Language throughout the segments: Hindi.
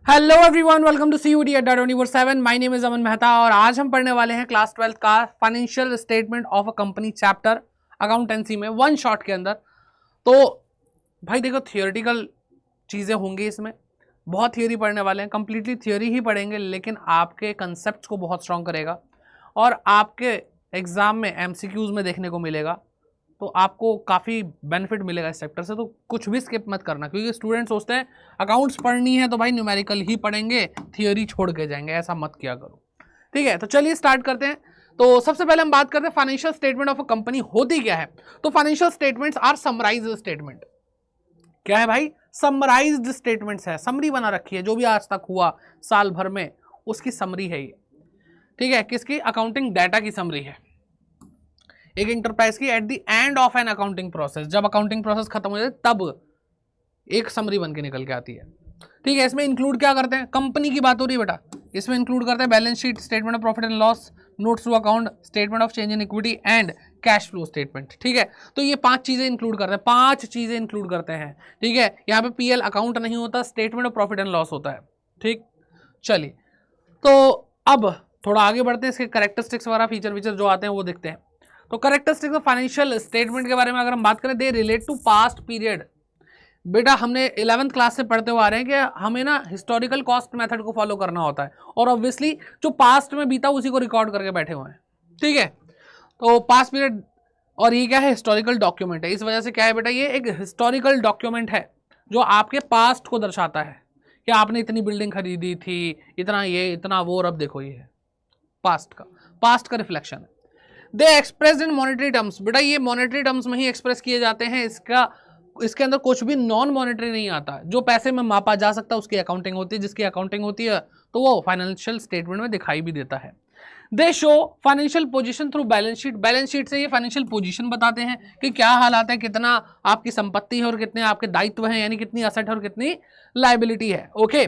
Hello everyone, welcome to CUET Adda 24/7। My name is Aman Mehta और आज हम पढ़ने वाले हैं क्लास 12 का financial statement of a company chapter accountancy में वन शॉट के अंदर। तो भाई देखो, थियोरेटिकल चीज़ें होंगी इसमें, बहुत थियोरी पढ़ने वाले हैं, कंप्लीटली थियोरी ही पढ़ेंगे, लेकिन आपके कंसेप्ट को बहुत स्ट्रॉन्ग करेगा और आपके एग्जाम में MCQs में देखने को मिलेगा। तो आपको काफ़ी बेनिफिट मिलेगा इस सेक्टर से, तो कुछ भी स्किप मत करना, क्योंकि स्टूडेंट सोचते हैं अकाउंट्स पढ़नी है तो भाई न्यूमेरिकल ही पढ़ेंगे, थियोरी छोड़ के जाएंगे। ऐसा मत किया करो, ठीक है। तो चलिए स्टार्ट करते हैं। तो सबसे पहले हम बात करते हैं financial statement of a company होती क्या है। तो financial statements are summarised statement. क्या है भाई? समराइज्ड स्टेटमेंट्स है, समरी बना रखी है, जो भी आज तक हुआ साल भर में उसकी समरी है ये, ठीक है। किसकी? अकाउंटिंग डाटा की समरी है एक इंटरप्राइज की। At the end of an accounting process, जब अकाउंटिंग प्रोसेस खत्म हो जाए तब एक समरी बन के निकल के आती है, ठीक है। इसमें इंक्लूड क्या करते हैं? कंपनी की बात हो रही है बेटा, इसमें इंक्लूड करते हैं balance sheet, statement of profit and loss, notes to account, statement of change in equity and cash flow statement, ठीक है। तो ये 5 चीजें इंक्लूड करते हैं, 5 चीजें इंक्लूड करते हैं, ठीक है। यहाँ पे PL अकाउंट नहीं होता, statement of profit and loss होता है, ठीक। चलिए, तो अब थोड़ा आगे बढ़ते हैं, इसके कैरेक्टरिस्टिक्स वगैरह फीचर जो आते हैं वो देखते हैं। तो कैरेक्टरिस्टिक्स ऑफ फाइनेंशियल स्टेटमेंट के बारे में अगर हम बात करें, they relate to past period. बेटा हमने 11th क्लास से पढ़ते हुए आ रहे हैं कि हमें ना हिस्टोरिकल कॉस्ट मेथड को फॉलो करना होता है, और ऑब्वियसली जो पास्ट में बीता उसी को रिकॉर्ड करके बैठे हुए हैं, ठीक है। तो पास्ट पीरियड, और ये क्या है? हिस्टोरिकल डॉक्यूमेंट है। इस वजह से क्या है बेटा, ये एक हिस्टोरिकल डॉक्यूमेंट है जो आपके पास्ट को दर्शाता है कि आपने इतनी बिल्डिंग खरीदी थी, इतना ये, इतना वो, और अब देखो ये है पास्ट का रिफ्लेक्शन है। दे एक्सप्रेस्ड इन मॉनेटरी टर्म्स। बेटा ये मॉनेटरी टर्म्स में ही एक्सप्रेस किए जाते हैं, इसके अंदर कुछ भी नॉन मॉनेटरी नहीं आता। जो पैसे में मापा जा सकता है उसकी अकाउंटिंग होती है, जिसकी अकाउंटिंग होती है तो वो फाइनेंशियल स्टेटमेंट में दिखाई भी देता है। दे show financial position through balance sheet. Balance sheet से ये फाइनेंशियल पोजीशन बताते हैं कि क्या हालात है, कितना आपकी संपत्ति है और कितने आपके दायित्व हैं, यानी कितनी असेट है और कितनी लायबिलिटी है, ओके।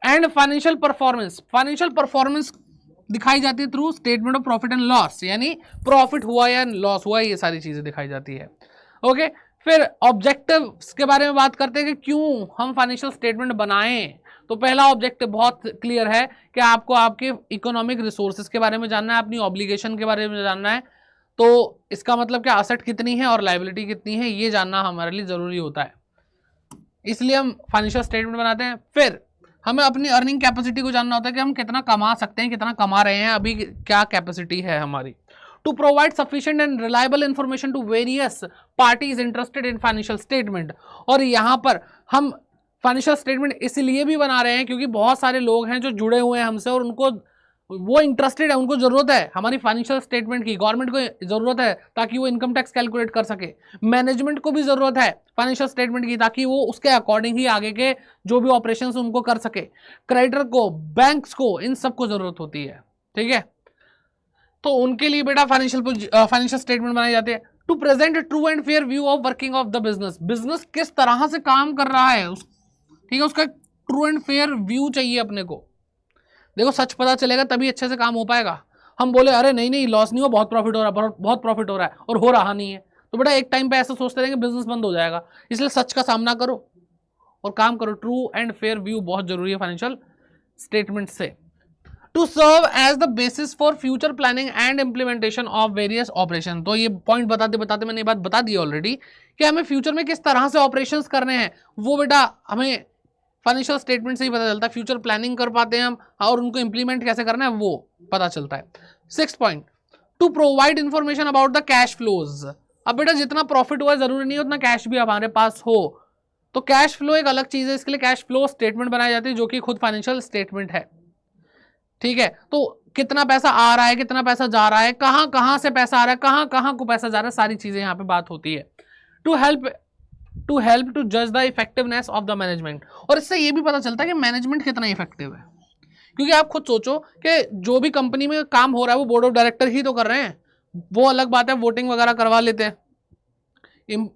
एंड फाइनेंशियल परफॉर्मेंस दिखाई जाती है through statement of profit and loss, यानी प्रॉफिट हुआ या लॉस हुआ, ये सारी चीजें दिखाई जाती है, ओके। फिर ऑब्जेक्टिव्स के बारे में बात करते हैं कि क्यों हम फाइनेंशियल स्टेटमेंट बनाएं। तो पहला ऑब्जेक्टिव बहुत क्लियर है कि आपको आपके इकोनॉमिक रिसोर्सेज के बारे में जानना है, अपनी ऑब्लिगेशन के बारे में जानना है। तो इसका मतलब क्या, असेट कितनी है और लायबिलिटी कितनी है, ये जानना हमारे लिए जरूरी होता है, इसलिए हम फाइनेंशियल स्टेटमेंट बनाते हैं। फिर हमें अपनी अर्निंग कैपेसिटी को जानना होता है कि हम कितना कमा सकते हैं, कितना कमा रहे हैं, अभी क्या कैपेसिटी है हमारी। To provide sufficient and reliable information to various parties interested in financial statement. और यहाँ पर हम फाइनेंशियल स्टेटमेंट इसलिए भी बना रहे हैं क्योंकि बहुत सारे लोग हैं जो जुड़े हुए हैं हमसे और उनको वो इंटरेस्टेड है, उनको जरूरत है हमारी फाइनेंशियल स्टेटमेंट की, गवर्नमेंट को जरूरत है ताकि वो इनकम टैक्स कैलकुलेट कर सके, मैनेजमेंट को भी जरूरत है फाइनेंशियल स्टेटमेंट की ताकि वो उसके अकॉर्डिंग ही आगे के जो भी ऑपरेशंस उनको कर सके, क्रेडिटर को, बैंक्स को, इन सबको जरूरत होती है, ठीक है। तो उनके लिए बेटा फाइनेंशियल स्टेटमेंट बनाए जाते हैं। To present true and fair view of working of the business किस तरह से काम कर रहा है, ठीक है, उसका ट्रू एंड फेयर व्यू चाहिए अपने को। देखो सच पता चलेगा तभी अच्छे से काम हो पाएगा। हम बोले अरे नहीं लॉस नहीं हो, बहुत प्रॉफिट हो रहा है, बहुत प्रॉफिट हो रहा है, और हो रहा नहीं है, तो बेटा एक टाइम पे ऐसा सोचते रहेंगे बिजनेस बंद हो जाएगा। इसलिए सच का सामना करो और काम करो। ट्रू एंड फेयर व्यू बहुत जरूरी है फाइनेंशियल स्टेटमेंट से। To serve as the basis for future planning and implementation of various operation. तो ये पॉइंट बताते बताते मैंने ये बात बता दी ऑलरेडी कि हमें फ्यूचर में किस तरह से ऑपरेशन करने हैं, वो बेटा हमें फाइनेंशियल स्टेटमेंट से ही पता चलता है। फ्यूचर प्लानिंग कर पाते हैं हम और उनको इंप्लीमेंट कैसे करना है वो पता चलता है। 6 point, to provide information about the cash flows. अब बेटा जितना प्रॉफिट हुआ जरूरी नहीं उतना कैश भी हमारे पास हो, तो कैश फ्लो एक अलग चीज है, इसके लिए कैश फ्लो स्टेटमेंट बनाई जाती है जो कि खुद फाइनेंशियल स्टेटमेंट है, ठीक है। तो कितना पैसा आ रहा है, कितना पैसा जा रहा है, कहां कहां से पैसा आ रहा है, कहां कहां को पैसा जा रहा है, सारी चीजें यहाँ पे बात होती है। टू हेल्प टू जज the effectiveness of the management. और इससे ये भी पता चलता है कि मैनेजमेंट कितना इफेक्टिव है, क्योंकि आप खुद सोचो कि जो भी कंपनी में काम हो रहा है वो बोर्ड ऑफ डायरेक्टर ही तो कर रहे हैं। वो अलग बात है वोटिंग वगैरह करवा लेते हैं,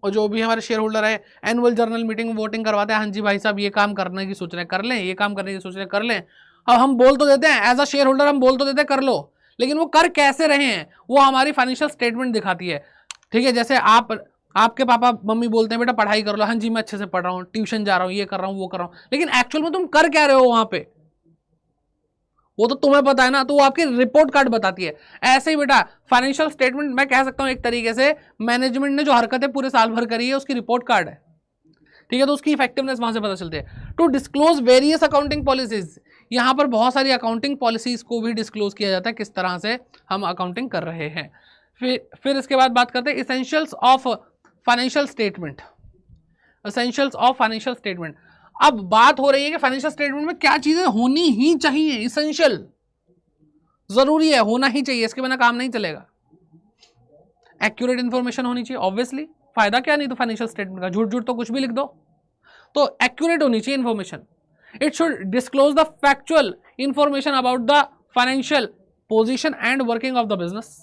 जो भी हमारे शेयर होल्डर है एनुअल जनरल मीटिंग वोटिंग करवाते हैं, हाँ जी भाई साहब ये काम करने की सोच रहे हैं कर लें, ये काम करने की सोच रहे हैं कर लें। अब हम बोल तो देते हैं एज अ शेयर होल्डर, हम बोल तो देते हैं कर लो, लेकिन वो कर कैसे रहे हैं वो हमारी फाइनेंशियल स्टेटमेंट दिखाती है, ठीक है। जैसे आपके पापा मम्मी बोलते हैं बेटा पढ़ाई कर लो, हाँ जी मैं अच्छे से पढ़ रहा हूँ, ट्यूशन जा रहा हूँ, ये कर रहा हूँ, वो कर रहा हूँ, लेकिन एक्चुअल में तुम कर क्या रहे हो वहां पे वो तो तुम्हें पता है ना, तो वो आपकी रिपोर्ट कार्ड बताती है। ऐसे ही बेटा फाइनेंशियल स्टेटमेंट मैं कह सकता हूं एक तरीके से मैनेजमेंट ने जो हरकतें पूरे साल भर करी है उसकी रिपोर्ट कार्ड है, ठीक है, तो उसकी इफेक्टिवनेस वहां से पता चलती है। To disclose various accounting policies, यहां पर बहुत सारी अकाउंटिंग पॉलिसीज को भी डिस्क्लोज किया जाता है, किस तरह से हम अकाउंटिंग कर रहे हैं। फिर इसके बाद बात करते हैं essentials of financial statement, essentials of financial statement. अब बात हो रही है कि फाइनेंशियल स्टेटमेंट में क्या चीजें होनी ही चाहिए, इसेंशियल जरूरी है, होना ही चाहिए, इसके बिना काम नहीं चलेगा। एक्यूरेट इंफॉर्मेशन होनी चाहिए ऑब्वियसली, फायदा क्या नहीं तो फाइनेंशियल स्टेटमेंट का, झूठ झूठ तो कुछ भी लिख दो, तो एक्यूरेट होनी चाहिए information. It should disclose the factual information about the financial position and working of the business.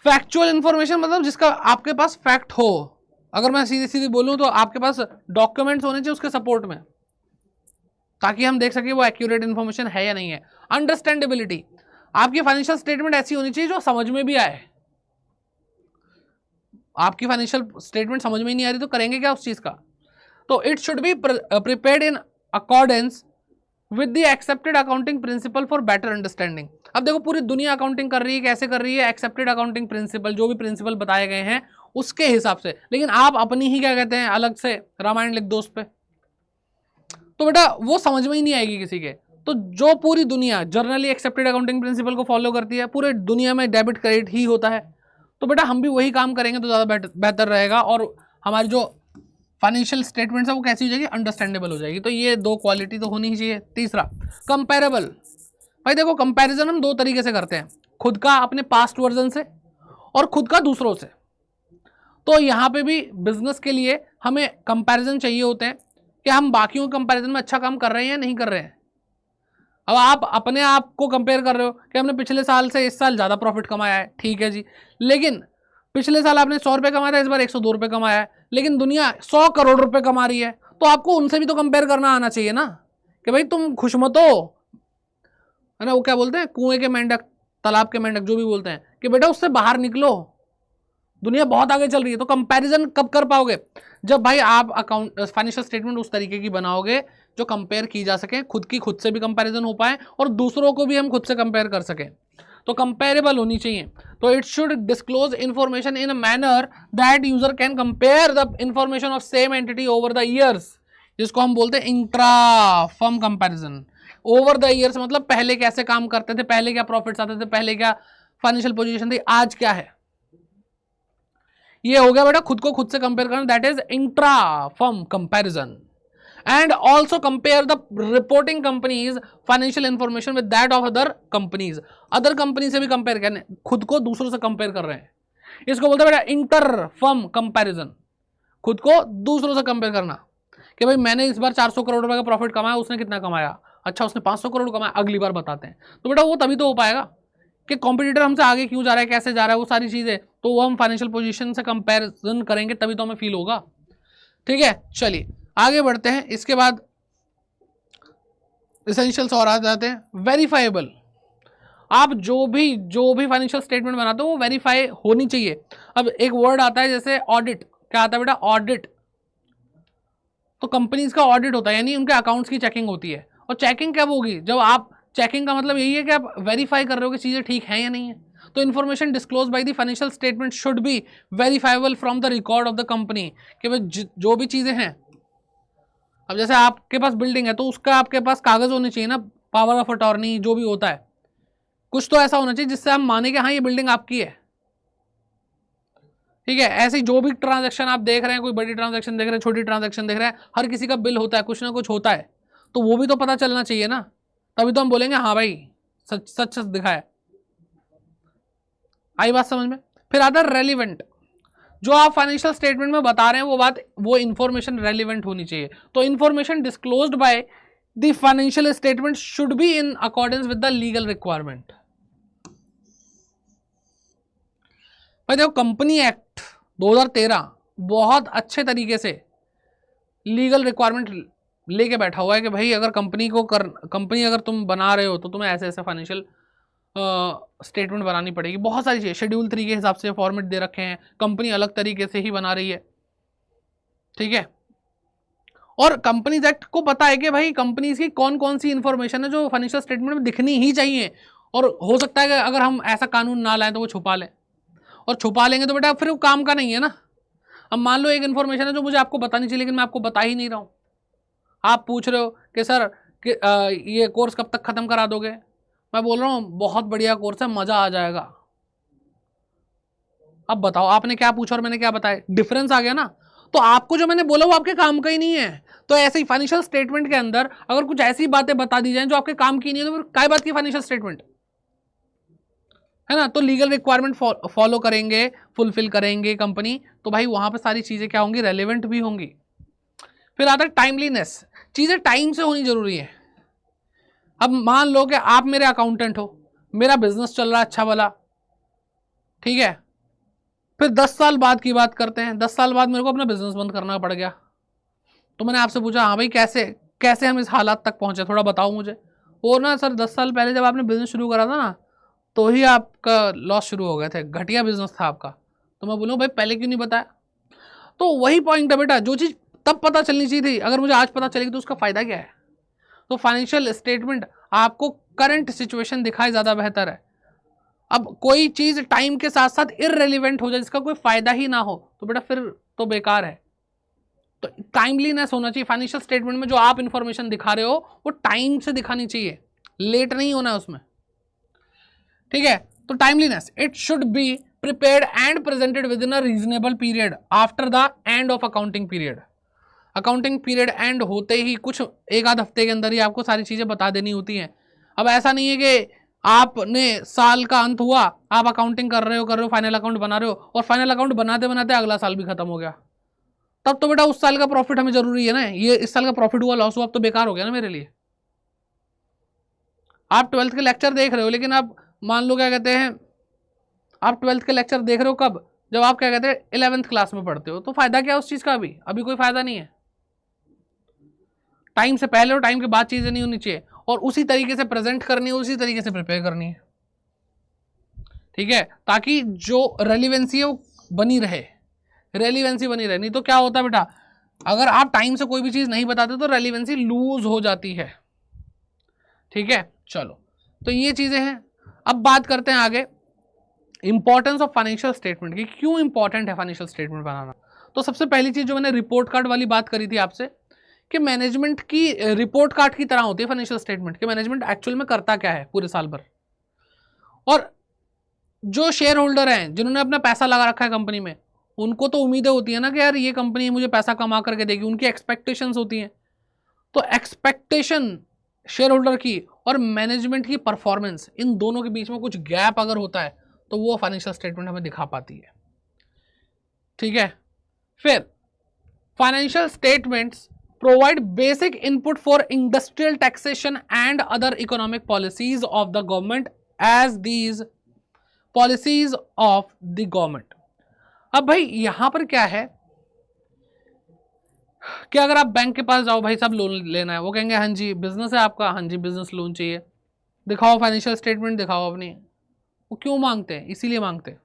Factual information मतलब जिसका आपके पास फैक्ट हो, अगर मैं सीधी सीधी बोलूं तो आपके पास डॉक्यूमेंट्स होने चाहिए उसके सपोर्ट में, ताकि हम देख सके वो एक्यूरेट इंफॉर्मेशन है या नहीं है। अंडरस्टैंडेबिलिटी, आपकी फाइनेंशियल स्टेटमेंट ऐसी होनी चाहिए जो समझ में भी आए। आपकी फाइनेंशियल स्टेटमेंट समझ में ही नहीं आ रही तो करेंगे क्या उस चीज का। तो it should be prepared in accordance with the accepted accounting principle for better understanding. अब देखो पूरी दुनिया अकाउंटिंग कर रही है, कैसे कर रही है, एक्सेप्टेड अकाउंटिंग प्रिंसिपल, जो भी प्रिंसिपल बताए गए हैं उसके हिसाब से, लेकिन आप अपनी ही क्या कहते हैं अलग से रामायण लिख दो उस पर, तो बेटा वो समझ में ही नहीं आएगी किसी के। तो जो पूरी दुनिया जर्नली एक्सेप्टेड अकाउंटिंग प्रिंसिपल को फॉलो करती है, पूरे दुनिया में डेबिट क्रेडिट ही होता है, तो बेटा हम भी वही काम करेंगे तो ज़्यादा बेहतर रहेगा, और हमारी जो फाइनेंशियल स्टेटमेंट्स है वो कैसी हो जाएगी, अंडरस्टैंडेबल हो जाएगी। तो ये दो क्वालिटी तो होनी ही चाहिए। तीसरा कंपेरेबल, भाई देखो कंपैरिजन हम दो तरीके से करते हैं, खुद का अपने पास्ट वर्जन से और खुद का दूसरों से। तो यहाँ पे भी बिजनेस के लिए हमें कंपैरिजन चाहिए होते हैं कि हम बाकियों के कंपैरिजन में अच्छा काम कर रहे हैं या नहीं कर रहे हैं। अब आप अपने आप को कंपेयर कर रहे हो कि हमने पिछले साल से इस साल ज़्यादा प्रॉफिट कमाया है, ठीक है जी, लेकिन पिछले साल आपने 100 रुपये कमाया था, इस बार 102 रुपये कमाया है, लेकिन दुनिया 100 करोड़ रुपए कमा रही है, तो आपको उनसे भी तो कंपेयर करना आना चाहिए ना, कि भाई तुम खुश मत हो, है ना, वो क्या बोलते हैं कुएं के मेंढक, तालाब के मेंढक, जो भी बोलते हैं कि बेटा उससे बाहर निकलो, दुनिया बहुत आगे चल रही है। तो कंपैरिजन कब कर पाओगे, जब भाई आप अकाउंट फाइनेंशियल स्टेटमेंट उस तरीके की बनाओगे जो कंपेयर की जा सके, खुद की खुद से भी कंपैरिजन हो पाए और दूसरों को भी हम खुद से कंपेयर कर सकें, तो कंपेरेबल होनी चाहिए। तो it should disclose information in a manner that user can compare the information of same entity over the years, जिसको हम बोलते हैं intra firm comparison. Over the years मतलब पहले कैसे काम करते थे, पहले क्या प्रॉफिट्स आते थे, पहले क्या फाइनेंशियल पोजीशन थी, आज क्या है, ये हो गया बेटा खुद को खुद से कंपेयर करना, that is intra firm comparison. And also compare the reporting companies financial information with that of other companies, other company से भी कंपेयर करने, खुद को दूसरों से कंपेयर कर रहे हैं, इसको बोलते हैं बेटा इंटर फर्म कंपैरिजन, खुद को दूसरों से कंपेयर करना कि भाई मैंने इस बार 400 करोड़ रुपए का प्रॉफिट कमाया, उसने कितना कमाया, अच्छा उसने 500 करोड़ कमाया, अगली बार बताते हैं। तो बेटा वो तभी तो हो पाएगा कि कॉम्पिटिटर हमसे आगे क्यों जा रहा है, कैसे जा रहा है, वो सारी चीजें तो वो हम फाइनेंशियल पोजीशन से कंपैरिजन करेंगे तभी तो हमें फील होगा। ठीक है, चलिए आगे बढ़ते हैं। इसके बाद एसेंशियल्स और आ जाते हैं। वेरीफाइबल, आप जो भी फाइनेंशियल स्टेटमेंट बनाते हो वो वेरीफाई होनी चाहिए। अब एक वर्ड आता है जैसे ऑडिट, क्या आता है बेटा, ऑडिट, तो कंपनीज का ऑडिट होता है, यानी उनके अकाउंट्स की चेकिंग होती है। और चेकिंग कब होगी, जब आप, चेकिंग का मतलब यही है कि आप वेरीफाई कर रहे हो कि चीजें ठीक हैं या नहीं है। तो information disclose by the financial statement should be verifiable from the record of the company, कि भाई जो भी चीजें हैं, अब जैसे आपके पास बिल्डिंग है तो उसका आपके पास कागज होने चाहिए ना, पावर ऑफ अटॉर्नी जो भी होता है, कुछ तो ऐसा होना चाहिए जिससे हम माने कि हाँ ये बिल्डिंग आपकी है। ठीक है, ऐसे जो भी ट्रांजैक्शन आप देख रहे हैं, कोई बड़ी ट्रांजैक्शन देख रहे हैं, छोटी ट्रांजैक्शन देख रहे हैं, हर किसी का बिल होता है, कुछ ना कुछ होता है, तो वो भी तो पता चलना चाहिए ना, तभी तो हम बोलेंगे हाँ भाई सच सच दिखाया। आई बात समझ में। फिर आता है रेलिवेंट, जो आप फाइनेंशियल स्टेटमेंट में बता रहे हैं वो बात, वो इंफॉर्मेशन रेलिवेंट होनी चाहिए। तो information disclosed by the financial statement should be in accordance with the legal requirement. भाई देखो कंपनी एक्ट 2013 बहुत अच्छे तरीके से लीगल रिक्वायरमेंट लेके बैठा हुआ है कि भाई अगर कंपनी अगर तुम बना रहे हो तो तुम्हें ऐसे ऐसे फाइनेंशियल स्टेटमेंट बनानी पड़ेगी, बहुत सारी चीज़ें शेड्यूल 3 के हिसाब से फॉर्मेट दे रखे हैं, कंपनी अलग तरीके से ही बना रही है, ठीक है। और कंपनीज एक्ट को पता है कि भाई कंपनीज की कौन कौन सी इंफॉर्मेशन है जो फाइनेंशियल स्टेटमेंट में दिखनी ही चाहिए, और हो सकता है कि अगर हम ऐसा कानून ना लाएं तो वो छुपा लें, और छुपा लेंगे तो बेटा फिर वो काम का नहीं है ना। अब मान लो एक इन्फॉर्मेशन है जो मुझे आपको बतानी चाहिए लेकिन मैं आपको बता ही नहीं रहा हूँ, आप पूछ रहे हो कि सर कि ये कोर्स कब तक खत्म करा दोगे, मैं बोल रहा हूँ बहुत बढ़िया कोर्स है, मजा आ जाएगा। अब बताओ आपने क्या पूछा और मैंने क्या बताया, डिफरेंस आ गया ना। तो आपको जो मैंने बोला वो आपके काम का ही नहीं है। तो ऐसे ही फाइनेंशियल स्टेटमेंट के अंदर अगर कुछ ऐसी बातें बता दी जाएं जो आपके काम की नहीं है तो फिर क्या बात की फाइनेंशियल स्टेटमेंट, है ना। तो लीगल रिक्वायरमेंट फॉलो करेंगे, फुलफिल करेंगे कंपनी, तो भाई वहां पे सारी चीजें क्या होंगी, रेलेवेंट भी होंगी। फिर आता है टाइमलीनेस, चीजें टाइम से होनी जरूरी है। अब मान लो कि आप मेरे अकाउंटेंट हो, मेरा बिजनेस चल रहा है अच्छा वाला, ठीक है, फिर 10 साल बाद की बात करते हैं, 10 साल बाद मेरे को अपना बिजनेस बंद करना पड़ गया, तो मैंने आपसे पूछा हाँ भाई कैसे कैसे हम इस हालात तक पहुंचे, थोड़ा बताओ मुझे। वो ना सर 10 साल पहले जब आपने बिजनेस शुरू करा था ना तो ही आपका लॉस शुरू हो गए थे, घटिया बिजनेस था आपका। तो मैं बोलूँ भाई पहले क्यों नहीं बताया। तो वही पॉइंट है बेटा, जो चीज़ तब पता चलनी चाहिए थी अगर मुझे आज पता चलेगी तो उसका फायदा क्या है। तो फाइनेंशियल स्टेटमेंट आपको करंट सिचुएशन दिखाए ज़्यादा बेहतर है। अब कोई चीज़ टाइम के साथ साथ इररेलीवेंट हो जाए जिसका कोई फायदा ही ना हो तो बेटा फिर तो बेकार है। तो टाइमलीनेस होना चाहिए फाइनेंशियल स्टेटमेंट में, जो आप इंफॉर्मेशन दिखा रहे हो वो टाइम से दिखानी चाहिए, लेट नहीं होना है उसमें, ठीक है। तो timeliness, it should be prepared and presented with in a reasonable period after the end of accounting period. Accounting period and होते ही कुछ एक आध हफ्ते के अंदर ही आपको सारी चीजें बता देनी होती हैं। अब ऐसा नहीं है कि आपने साल का अंत हुआ, आप अकाउंटिंग कर रहे हो फाइनल अकाउंट बना रहे हो और फाइनल अकाउंट बनाते बनाते अगला साल भी खत्म हो गया, तब तो बेटा उस साल का प्रॉफिट हमें जरूरी है ना। ये इस साल का प्रॉफिट हुआ लॉस हुआ अब तो बेकार हो गया ना मेरे लिए। आप 12th के लेक्चर देख रहे हो लेकिन आप मान लो क्या कहते हैं, आप 12th के लेक्चर देख रहे हो कब, जब आप क्या कहते हैं 11th क्लास में पढ़ते हो, तो फायदा क्या उस चीज का, अभी कोई फायदा नहीं है। टाइम से पहले और टाइम के बाद चीजें नहीं होनी चाहिए, और उसी तरीके से प्रेजेंट करनी है, उसी तरीके से प्रिपेयर करनी है, ठीक है, ताकि जो रेलिवेंसी है वो बनी रहे, रेलिवेंसी बनी रहे। नहीं तो क्या होता है बेटा, अगर आप टाइम से कोई भी चीज नहीं बताते तो रेलिवेंसी लूज हो जाती है, ठीक है। चलो तो ये चीजें हैं। अब बात करते हैं आगे इंपॉर्टेंस ऑफ फाइनेंशियल स्टेटमेंट की, क्यों इंपॉर्टेंट है फाइनेंशियल स्टेटमेंट बनाना। तो सबसे पहली चीज जो मैंने रिपोर्ट कार्ड वाली बात करी थी आपसे कि मैनेजमेंट की रिपोर्ट कार्ड की तरह होती है फाइनेंशियल स्टेटमेंट, कि मैनेजमेंट एक्चुअल में करता क्या है पूरे साल भर, और जो शेयर होल्डर हैं जिन्होंने अपना पैसा लगा रखा है कंपनी में, उनको तो उम्मीदें होती है ना कि यार ये कंपनी मुझे पैसा कमा करके देगी, उनकी एक्सपेक्टेशंस होती हैं। तो एक्सपेक्टेशन शेयर होल्डर की और मैनेजमेंट की परफॉर्मेंस, इन दोनों के बीच में कुछ गैप अगर होता है तो वो फाइनेंशियल स्टेटमेंट हमें दिखा पाती है, ठीक है। फिर financial statements provide basic input for industrial taxation and other economic policies of the government as these policies of the government। अब भाई यहां पर क्या है कि अगर आप बैंक के पास जाओ, भाई साहब लोन लेना है, वो कहेंगे हाँ जी बिजनेस है आपका, हाँ जी बिजनेस लोन चाहिए, दिखाओ फाइनेंशियल स्टेटमेंट दिखाओ अपनी। वो क्यों मांगते हैं, इसीलिए मांगते हैं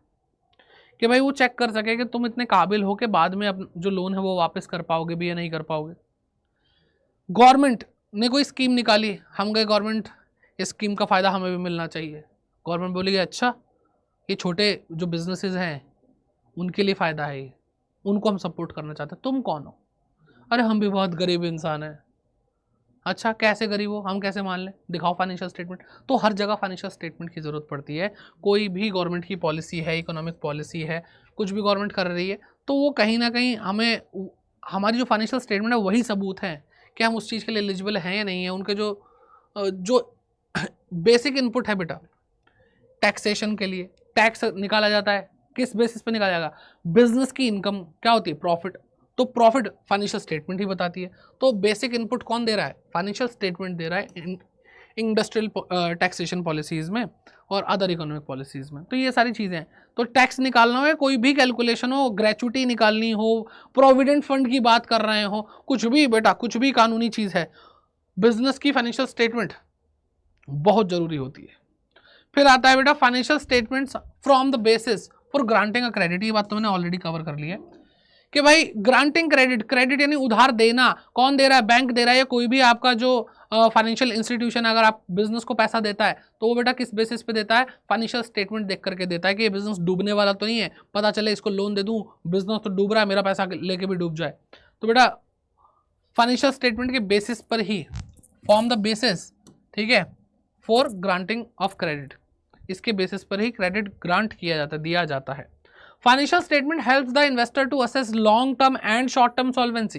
कि भाई वो चेक कर सके कि तुम इतने काबिल हो कि बाद में अब जो लोन है वो वापस कर पाओगे भी या नहीं कर पाओगे। गवर्नमेंट ने कोई स्कीम निकाली, हम गए गवर्नमेंट, इस स्कीम का फ़ायदा हमें भी मिलना चाहिए। गवर्नमेंट बोलेगी अच्छा ये छोटे जो बिजनेसेस हैं उनके लिए फ़ायदा है, ये उनको हम सपोर्ट करना चाहते हैं। तुम कौन हो, अरे हम भी बहुत गरीब इंसान हैं। अच्छा कैसे गरीब हो, हम कैसे मान लें, दिखाओ फाइनेंशियल स्टेटमेंट। तो हर जगह फाइनेंशियल स्टेटमेंट की ज़रूरत पड़ती है। कोई भी गवर्नमेंट की पॉलिसी है, इकोनॉमिक पॉलिसी है, कुछ भी गवर्नमेंट कर रही है, तो वो कहीं ना कहीं हमें हमारी जो फाइनेंशियल स्टेटमेंट है वही सबूत है कि हम उस चीज़ के लिए एलिजिबल हैं या नहीं है। उनके जो बेसिक इनपुट है बेटा, टैक्सेशन के लिए टैक्स निकाला जाता है, किस बेसिस पे निकाला जाएगा, बिजनेस की इनकम क्या होती है, प्रॉफिट, तो प्रॉफिट फाइनेंशियल स्टेटमेंट ही बताती है। तो बेसिक इनपुट कौन दे रहा है, फाइनेंशियल स्टेटमेंट दे रहा है इंडस्ट्रियल टैक्सेशन पॉलिसीज़ में और अदर इकोनॉमिक पॉलिसीज़ में। तो ये सारी चीज़ें हैं। तो टैक्स निकालना हो, कोई भी कैलकुलेशन हो, ग्रेचुटी निकालनी हो, प्रोविडेंट फंड की बात कर रहे हो, कुछ भी बेटा, कुछ भी कानूनी चीज़ है, बिजनेस की फाइनेंशियल स्टेटमेंट बहुत ज़रूरी होती है। फिर आता है बेटा financial statements from the basis for granting a credit. ये बात तो मैंने ऑलरेडी कवर कर ली है कि भाई ग्रांटिंग क्रेडिट, क्रेडिट यानी उधार देना, कौन दे रहा है, बैंक दे रहा है या कोई भी आपका जो फाइनेंशियल इंस्टीट्यूशन, अगर आप बिजनेस को पैसा देता है तो वो बेटा किस बेसिस पे देता है, फाइनेंशियल स्टेटमेंट देख करके देता है कि ये बिजनेस डूबने वाला तो नहीं है, पता चले इसको लोन दे दूं, बिजनेस तो डूब रहा है, मेरा पैसा लेके भी डूब जाए। तो बेटा फाइनेंशियल स्टेटमेंट के बेसिस पर ही, फॉर्म द बेसिस, ठीक है, फॉर ग्रांटिंग ऑफ क्रेडिट, इसके बेसिस पर ही क्रेडिट ग्रांट किया जाता है, दिया जाता है। Financial statement helps the investor to assess long term and short term solvency.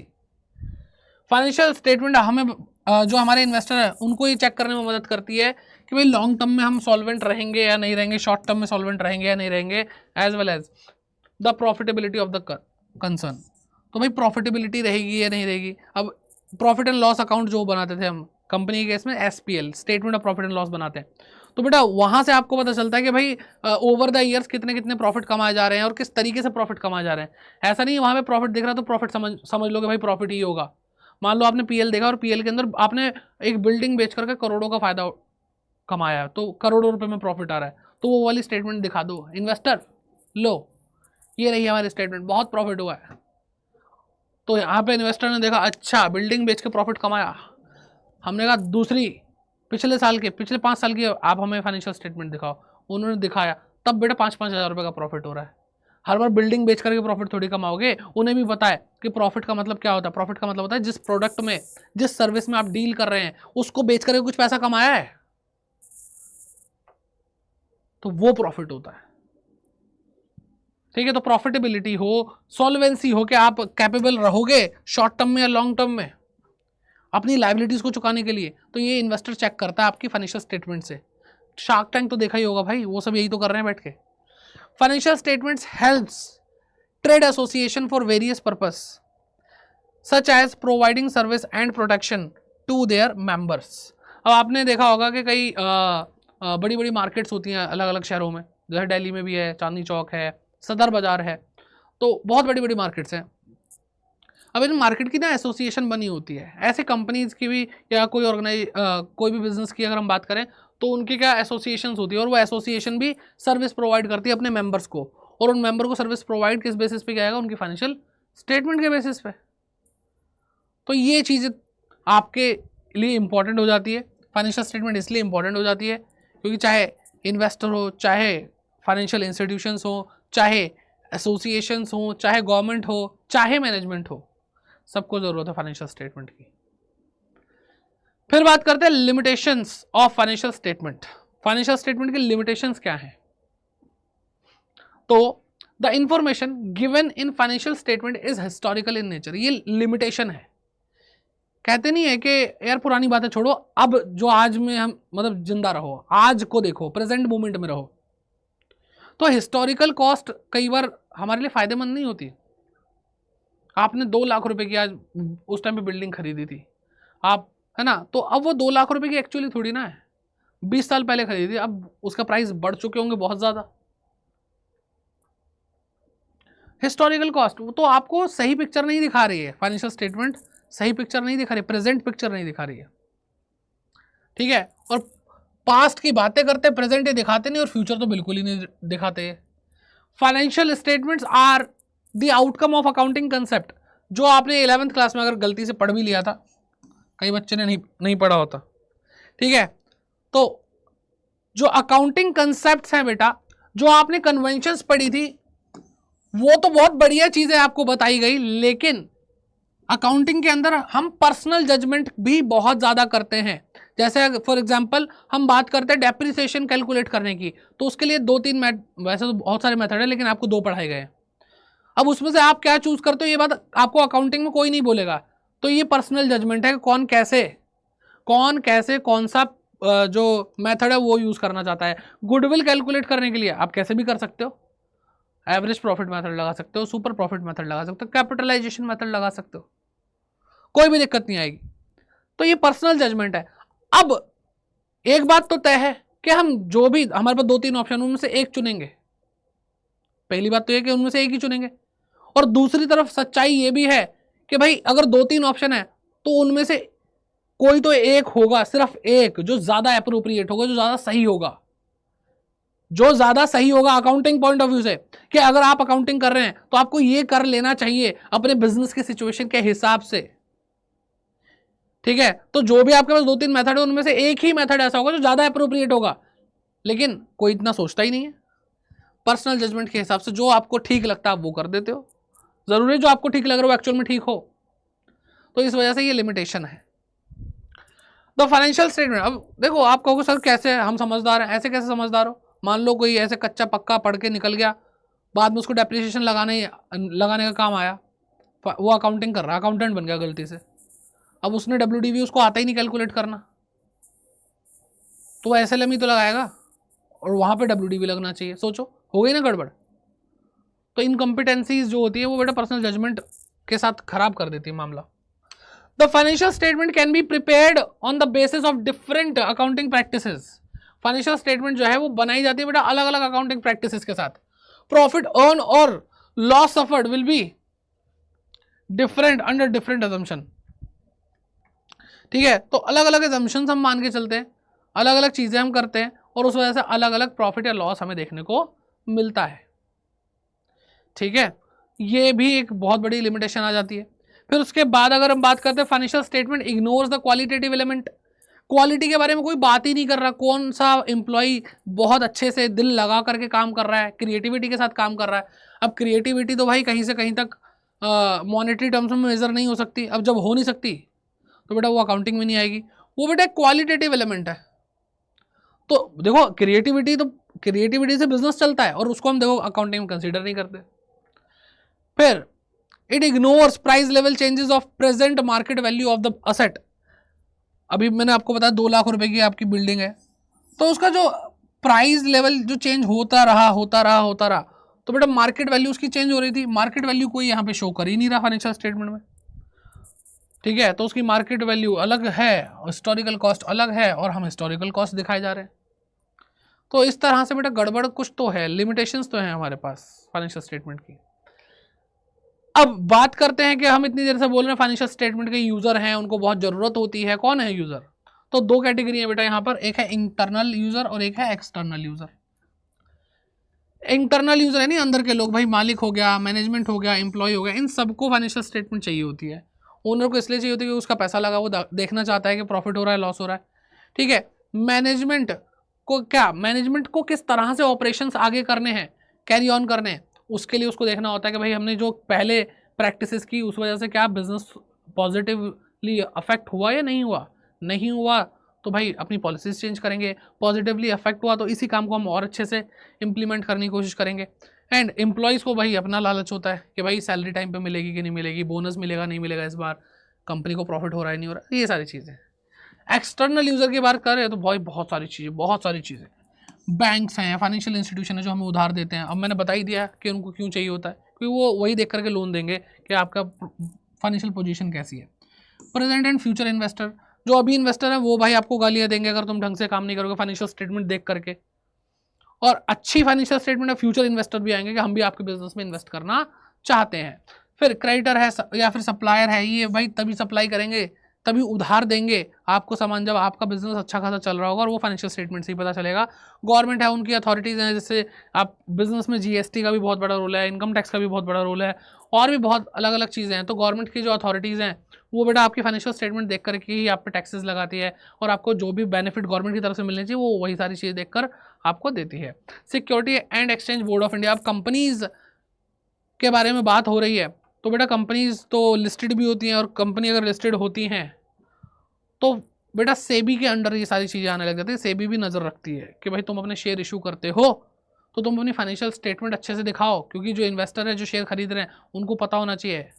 Financial statement हमें जो हमारे इन्वेस्टर है उनको ये चेक करने में मदद करती है कि भाई लॉन्ग टर्म में हम सॉल्वेंट रहेंगे या नहीं रहेंगे, शॉर्ट टर्म में सॉल्वेंट रहेंगे या नहीं रहेंगे, as well as the profitability of the concern. तो भाई प्रॉफिटेबिलिटी रहेगी या नहीं रहेगी। अब प्रॉफिट एंड लॉस अकाउंट जो बनाते थे हम कंपनी के केस में, SPL, statement of profit and loss बनाते हैं, तो बेटा वहाँ से आपको पता चलता है कि भाई ओवर द ईयर्स कितने कितने प्रॉफिट कमाए जा रहे हैं और किस तरीके से प्रॉफिट कमाए जा रहे हैं। ऐसा नहीं है वहाँ पे प्रॉफिट दिख रहा तो प्रॉफिट समझ लोगे भाई प्रॉफिट ही होगा। मान लो आपने PL देखा और PL के अंदर आपने एक बिल्डिंग बेच करके करोड़ों का फायदा कमाया, तो करोड़ों रुपए में प्रॉफिट आ रहा है, तो वो वाली स्टेटमेंट दिखा दो इन्वेस्टर, लो ये रही हमारी स्टेटमेंट, बहुत प्रॉफिट हुआ है। तो यहाँ पे इन्वेस्टर ने देखा अच्छा बिल्डिंग बेच के प्रॉफिट कमाया, हमने कहा दूसरी पिछले 5 साल की आप हमें फाइनेंशियल स्टेटमेंट दिखाओ, उन्होंने दिखाया, तब बेटा 5-5 हज़ार रुपये का प्रॉफिट हो रहा है। हर बार बिल्डिंग बेच करके प्रॉफिट थोड़ी कमाओगे, उन्हें भी पता है कि प्रॉफिट का मतलब क्या होता है। प्रॉफिट का मतलब होता है जिस प्रोडक्ट में, जिस सर्विस में आप डील कर रहे हैं उसको बेच करके कुछ पैसा कमाया है, तो वो प्रॉफिट होता है। ठीक है, तो प्रॉफिटेबिलिटी हो, सॉल्वेंसी हो कि आप कैपेबल रहोगे शॉर्ट टर्म में या लॉन्ग टर्म में अपनी लाइबिलिटीज को चुकाने के लिए, तो ये इन्वेस्टर चेक करता है आपकी फाइनेंशियल स्टेटमेंट से। शार्क टैंक तो देखा ही होगा भाई, वो सब यही तो कर रहे हैं बैठ के। Financial statements helps trade association for various purpose such as providing service and protection to their members. अब आपने देखा होगा कि कई बड़ी बड़ी मार्केट्स होती हैं अलग अलग शहरों में, जैसे दिल्ली में भी है, चांदनी चौक है, सदर बाजार है, तो बहुत बड़ी बड़ी मार्केट्स हैं। अब इन मार्केट की ना एसोसिएशन बनी होती है, ऐसे कंपनीज की भी या कोई भी बिजनेस की अगर हम बात करें तो उनकी क्या एसोसिएशंस होती है, और वो एसोसिएशन भी सर्विस प्रोवाइड करती है अपने मेंबर्स को, और उन मेंबर को सर्विस प्रोवाइड किस बेसिस पे किया जाएगा, उनकी फाइनेंशियल स्टेटमेंट के बेसिस पे। तो ये चीज़ आपके लिए इंपॉर्टेंट हो जाती है। फाइनेंशियल स्टेटमेंट इसलिए इंपॉर्टेंट हो जाती है क्योंकि चाहे इन्वेस्टर हो, चाहे फाइनेंशियल इंस्टीट्यूशंस हो, चाहे एसोसिएशंस हो, चाहे गवर्नमेंट हो, चाहे मैनेजमेंट हो, सबको जरूरत है फाइनेंशियल स्टेटमेंट की। फिर बात करते हैं limitations of financial statement. Financial statement की लिमिटेशंस क्या हैं? तो the information given in financial statement is historical in nature. ये लिमिटेशन है, कहते नहीं है कि यार पुरानी बातें छोड़ो, अब जो आज में हम मतलब जिंदा रहो, आज को देखो, प्रेजेंट मोमेंट में रहो। तो हिस्टोरिकल कॉस्ट कई बार हमारे लिए फायदेमंद नहीं होती। आपने 2 लाख रुपए की आज उस टाइम पे बिल्डिंग खरीदी थी आप, है ना, तो अब वो 2 लाख रुपए की एक्चुअली थोड़ी ना है, 20 साल पहले खरीदी, अब उसका प्राइस बढ़ चुके होंगे बहुत ज्यादा। हिस्टोरिकल कॉस्ट तो आपको सही पिक्चर नहीं दिखा रही है, फाइनेंशियल स्टेटमेंट सही पिक्चर नहीं दिखा रही, प्रेजेंट पिक्चर नहीं दिखा रही है। ठीक है, और पास्ट की बातें करते, प्रेजेंट ही दिखाते नहीं, और फ्यूचर तो बिल्कुल ही नहीं दिखाते। Financial statements are the outcome of accounting concept. जो आपने 11th क्लास में अगर गलती से पढ़ भी लिया था, कई बच्चे ने नहीं पढ़ा होता, ठीक है, तो जो अकाउंटिंग कंसेप्ट्स हैं बेटा, जो आपने कन्वेंशंस पढ़ी थी, वो तो बहुत बढ़िया चीजें आपको बताई गई, लेकिन अकाउंटिंग के अंदर हम पर्सनल जजमेंट भी बहुत ज्यादा करते हैं। जैसे फॉर एग्जांपल हम बात करते हैं डेप्रिसिएशन कैलकुलेट करने की, तो उसके लिए 2-3 वैसे तो बहुत सारे मेथड है, लेकिन आपको 2 पढ़ाए गए। अब उसमें से आप क्या चूज करते हो, ये बात आपको अकाउंटिंग में कोई नहीं बोलेगा, तो ये पर्सनल जजमेंट है कि कौन कैसे कौन सा जो मेथड है वो यूज करना चाहता है। गुडविल कैलकुलेट करने के लिए आप कैसे भी कर सकते हो, एवरेज प्रॉफिट मेथड लगा सकते हो, सुपर प्रॉफिट मेथड लगा सकते हो, कैपिटलाइजेशन मेथड लगा सकते हो, कोई भी दिक्कत नहीं आएगी। तो ये पर्सनल जजमेंट है। अब एक बात तो तय है कि हम जो भी, हमारे पास 2-3 ऑप्शन, उनमें से एक चुनेंगे। पहली बात तो यह कि उनमें से एक ही चुनेंगे, और दूसरी तरफ सच्चाई ये भी है कि भाई अगर 2-3 ऑप्शन है तो उनमें से कोई तो एक होगा, सिर्फ एक, जो ज्यादा एप्रोप्रिएट होगा, जो ज्यादा सही होगा। जो ज्यादा सही होगा अकाउंटिंग पॉइंट ऑफ व्यू से, कि अगर आप अकाउंटिंग कर रहे हैं तो आपको ये कर लेना चाहिए अपने बिजनेस के सिचुएशन के हिसाब से, ठीक है। तो जो भी आपके पास 2-3 मेथड है उनमें से एक ही मेथड ऐसा होगा जो ज्यादा अप्रोप्रिएट होगा, लेकिन कोई इतना सोचता ही नहीं है। पर्सनल जजमेंट के हिसाब से जो आपको ठीक लगता है आप वो कर देते हो, जरूरी जो आपको ठीक लग रहा हो एक्चुअल में ठीक हो, तो इस वजह से ये लिमिटेशन है। तो फाइनेंशियल स्टेटमेंट, अब देखो आप कहोगे सर कैसे हम समझदार हैं, ऐसे कैसे समझदार हो? मान लो कोई ऐसे कच्चा पक्का पढ़ के निकल गया, बाद में उसको डेप्रिसिएशन लगाने का काम आया, वो अकाउंटिंग कर रहा है, अकाउंटेंट बन गया गलती से, अब उसने WDV उसको आता ही नहीं कैलकुलेट करना, तो वो SLM ही तो लगाएगा और वहां पे WDV लगना चाहिए। सोचो हो गई ना गड़बड़। तो इनकम्पिटेंसीज जो होती है वो बेटा पर्सनल जजमेंट के साथ खराब कर देती है मामला। The financial statement can be prepared on the basis of different accounting practices. Financial statement जो है वो बनाई जाती है बेटा अलग अलग अकाउंटिंग प्रैक्टिसेस के साथ। प्रॉफिट अर्न और loss suffered will be different under different assumption, ठीक है। तो अलग अलग अजम्पशन हम मान के चलते हैं, अलग अलग चीजें हम करते हैं और उस वजह से अलग अलग प्रॉफिट या लॉस हमें देखने को मिलता है, ठीक है। ये भी एक बहुत बड़ी लिमिटेशन आ जाती है। फिर उसके बाद अगर हम बात करते हैं financial statement ignores the qualitative element. Quality के बारे में कोई बात ही नहीं कर रहा, कौन सा एम्प्लॉय बहुत अच्छे से दिल लगा करके काम कर रहा है, क्रिएटिविटी के साथ काम कर रहा है। अब क्रिएटिविटी तो भाई कहीं से कहीं तक मॉनेटरी टर्म्स में मेजर नहीं हो सकती, अब जब हो नहीं सकती तो बेटा वो अकाउंटिंग में नहीं आएगी, वो बेटा क्वालिटेटिव एलिमेंट है। तो देखो क्रिएटिविटी से बिजनेस चलता है और उसको हम देखो अकाउंटिंग में कंसीडर नहीं करते। फिर it ignores price level changes of present market value of the asset. अभी मैंने आपको बताया 2 लाख रुपए की आपकी बिल्डिंग है, तो उसका जो प्राइस लेवल जो चेंज होता रहा, तो बेटा मार्केट वैल्यू उसकी चेंज हो रही थी, मार्केट वैल्यू कोई यहाँ पे शो कर ही नहीं रहा फाइनेंशियल स्टेटमेंट में, ठीक है। तो उसकी मार्केट वैल्यू अलग है, हिस्टोरिकल कॉस्ट अलग है और हम हिस्टोरिकल कॉस्ट दिखाए जा रहे हैं। तो इस तरह से बेटा गड़बड़ कुछ तो है, लिमिटेशंस तो है हमारे पास फाइनेंशियल स्टेटमेंट की। अब बात करते हैं कि हम इतनी देर से बोल रहे हैं फाइनेंशियल स्टेटमेंट के यूजर हैं, उनको बहुत जरूरत होती है। कौन है यूजर? तो 2 कैटेगरी है बेटा यहाँ पर, एक है इंटरनल यूजर और एक है एक्सटर्नल यूजर। इंटरनल यूजर है नहीं अंदर के लोग, भाई मालिक हो गया, मैनेजमेंट हो गया, एम्प्लॉय हो गया, इन सबको फाइनेंशियल स्टेटमेंट चाहिए होती है। ओनर को इसलिए चाहिए होती है कि उसका पैसा लगा, वो देखना चाहता है कि प्रॉफिट हो रहा है लॉस हो रहा है, ठीक है। मैनेजमेंट को किस तरह से ऑपरेशंस आगे करने हैं, कैरी ऑन करने हैं, उसके लिए उसको देखना होता है कि भाई हमने जो पहले प्रैक्टिसेस की उस वजह से क्या बिजनेस पॉजिटिवली अफेक्ट हुआ या नहीं हुआ। नहीं हुआ तो भाई अपनी पॉलिसीज चेंज करेंगे, पॉजिटिवली अफेक्ट हुआ तो इसी काम को हम और अच्छे से इंप्लीमेंट करने की कोशिश करेंगे। एंड एम्प्लॉयज़ को भाई अपना लालच होता है कि भाई सैलरी टाइम पे मिलेगी कि नहीं मिलेगी, बोनस मिलेगा नहीं मिलेगा, इस बार कंपनी को प्रॉफिट हो रहा है नहीं हो रहा, ये सारी चीज़ें। एक्सटर्नल यूज़र की बात करें तो भाई बहुत सारी चीज़ें बैंक्स हैं, फाइनेंशियल इंस्टीट्यूशन है जो हमें उधार देते हैं। अब मैंने बता ही दिया कि उनको क्यों चाहिए होता है, क्योंकि वो वही देख करके लोन देंगे कि आपका फाइनेंशियल पोजीशन कैसी है। प्रेजेंट एंड फ्यूचर इन्वेस्टर, जो अभी इन्वेस्टर है वो भाई आपको गालियाँ देंगे अगर तुम ढंग से काम नहीं करोगे फाइनेंशियल स्टेटमेंट देख करके। और अच्छी फाइनेंशियल स्टेटमेंट है, फ्यूचर इन्वेस्टर भी आएंगे कि हम भी आपके बिजनेस में इन्वेस्ट करना चाहते हैं। फिर क्रेडिटर है या फिर सप्लायर है, ये भाई तभी सप्लाई करेंगे, तभी उधार देंगे आपको सामान जब आपका बिजनेस अच्छा खासा चल रहा होगा और वो फाइनेंशियल स्टेटमेंट से ही पता चलेगा। गवर्नमेंट है, उनकी अथॉरिटीज़ हैं, जैसे आप बिजनेस में GST का भी बहुत बड़ा रोल है, इनकम टैक्स का भी बहुत बड़ा रोल है, और भी बहुत अलग अलग चीज़ें हैं। तो गवर्नमेंट की जो अथॉरिटीज़ हैं वो बेटा आपकी फाइनेंशियल स्टेटमेंट देख करके ही आप पे टैक्सेस लगाती है और आपको जो भी बेनिफिट गवर्नमेंट की तरफ से मिलनी चाहिए वो वही सारी चीज़ें देखकर आपको देती है। Security and exchange board of India, अब कंपनीज के बारे में बात हो रही है तो बेटा कंपनीज तो लिस्टेड भी होती हैं, और कंपनी अगर लिस्टेड होती हैं तो बेटा सेबी के अंडर ये सारी चीज़ें आने लग जाती है। सेबी भी नज़र रखती है कि भाई तुम अपने शेयर इशू करते हो तो तुम अपनी फाइनेंशियल स्टेटमेंट अच्छे से दिखाओ, क्योंकि जो इन्वेस्टर है जो शेयर खरीद रहे हैं उनको पता होना चाहिए।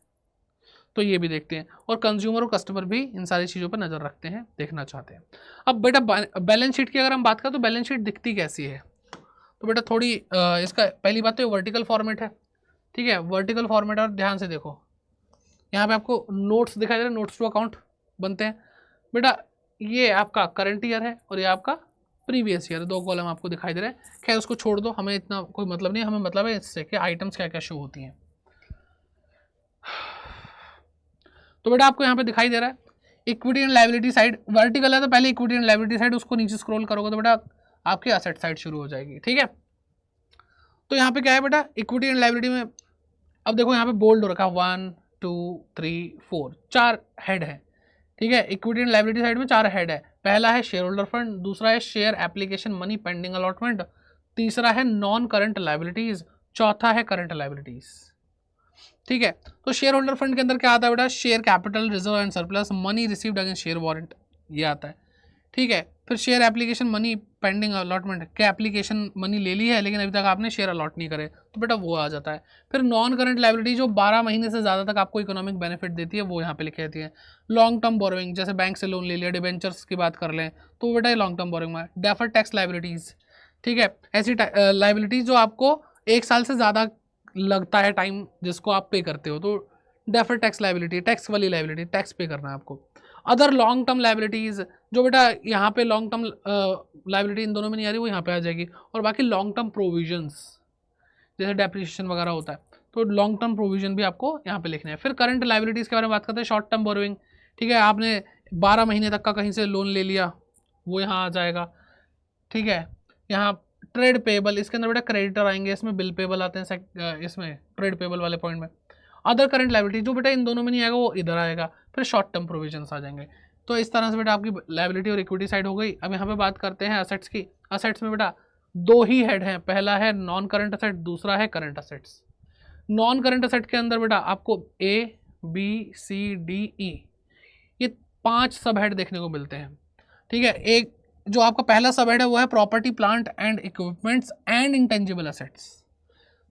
तो ये भी देखते हैं, और कंज्यूमर और कस्टमर भी इन सारी चीज़ों पर नज़र रखते हैं, देखना चाहते हैं। अब बेटा बैलेंस शीट की अगर हम बात करें तो बैलेंस शीट दिखती कैसी है, तो बेटा थोड़ी इसका पहली बात तो वर्टिकल फॉर्मेट है, ठीक है। वर्टिकल फॉर्मेट, और ध्यान से देखो यहाँ पे आपको नोट्स दिखाई दे रहे हैं, नोट्स टू अकाउंट बनते हैं बेटा। ये आपका करंट ईयर है और ये आपका प्रीवियस ईयर, 2 कॉलम आपको दिखाई दे रहे हैं। खैर उसको छोड़ दो, हमें इतना कोई मतलब नहीं, हमें मतलब है इससे कि आइटम्स क्या क्या शो होती हैं। तो बेटा आपको यहाँ पे दिखाई दे रहा है equity and liability side, vertical है तो पहले इक्विटी एंड लायबिलिटी साइड, उसको नीचे स्क्रॉल करोगे तो बेटा आपकी एसेट साइड शुरू हो जाएगी, ठीक है। तो यहाँ पे क्या है बेटा, इक्विटी एंड लायबिलिटी में अब देखो यहाँ पे बोल्ड हो रखा है 1 2 3 4, 4 हेड है, ठीक है। इक्विटी एंड लायबिलिटी साइड में 4 हेड है। पहला है शेयर होल्डर फंड, दूसरा है share application money pending allotment, तीसरा है नॉन करंट लायबिलिटीज, चौथा है करंट लायबिलिटीज, ठीक है। तो शेयर होल्डर फंड के अंदर क्या आता है बेटा, share capital reserve and surplus, money received against share warrant, ये आता है, ठीक है। फिर share application money pending allotment, क्या एप्लीकेशन मनी ले ली है लेकिन अभी तक आपने शेयर अलॉट नहीं करे, तो बेटा वो आ जाता है। फिर नॉन करंट लायबिलिटी जो 12 महीने से ज़्यादा तक आपको इकोनॉमिक बेनिफिट देती है, वो यहाँ पे लिखी जाती है। लॉन्ग टर्म बोरोइंग, जैसे बैंक से लोन ले लिया, डिबेंचर्स की बात कर लें तो बेटा ये लॉन्ग टर्म बोरोइंग में। डेफर्ड टैक्स लायबिलिटीज़, ठीक है, ऐसी लायबिलिटीज़ जो आपको 1 साल से ज़्यादा लगता है टाइम जिसको आप पे करते हो, तो डेफर्ड टैक्स लायबिलिटी, टैक्स वाली लायबिलिटी, टैक्स पे करना है आपको। अदर लॉन्ग टर्म लायबिलिटीज़, जो बेटा यहाँ पे लॉन्ग टर्म लायबिलिटी इन दोनों में नहीं आ रही, वो यहाँ पे आ जाएगी। और बाकी लॉन्ग टर्म प्रोविजंस जैसे डेप्रिसिएशन वगैरह होता है, तो लॉन्ग टर्म प्रोविजन भी आपको यहाँ पे लिखना है। फिर करंट लायबिलिटीज़ के बारे में बात करते हैं। शॉर्ट टर्म बोरोइंग, ठीक है, आपने 12 महीने तक का कहीं से लोन ले लिया, वो यहाँ आ जाएगा, ठीक है। यहाँ ट्रेड पेबल, इसके अंदर बेटा क्रेडिटर आएंगे, इसमें बिल पेबल आते हैं, इसमें ट्रेड पेबल वाले पॉइंट में। अदर करंट लायबिलिटी जो बेटा इन दोनों में नहीं आएगा वो इधर आएगा। फिर शॉर्ट टर्म प्रोविजंस आ जाएंगे। तो इस तरह से बेटा आपकी लायबिलिटी और इक्विटी साइड हो गई। अब यहाँ पे बात करते हैं असेट्स की। असेट्स में बेटा 2 ही हेड हैं, पहला है नॉन करंट असेट, दूसरा है current assets. Non current asset के अंदर बेटा आपको A B C D E ये 5 सब हेड देखने को मिलते हैं, ठीक है। एक जो आपका पहला सब हेड है वो है property plant and equipments and intangible assets.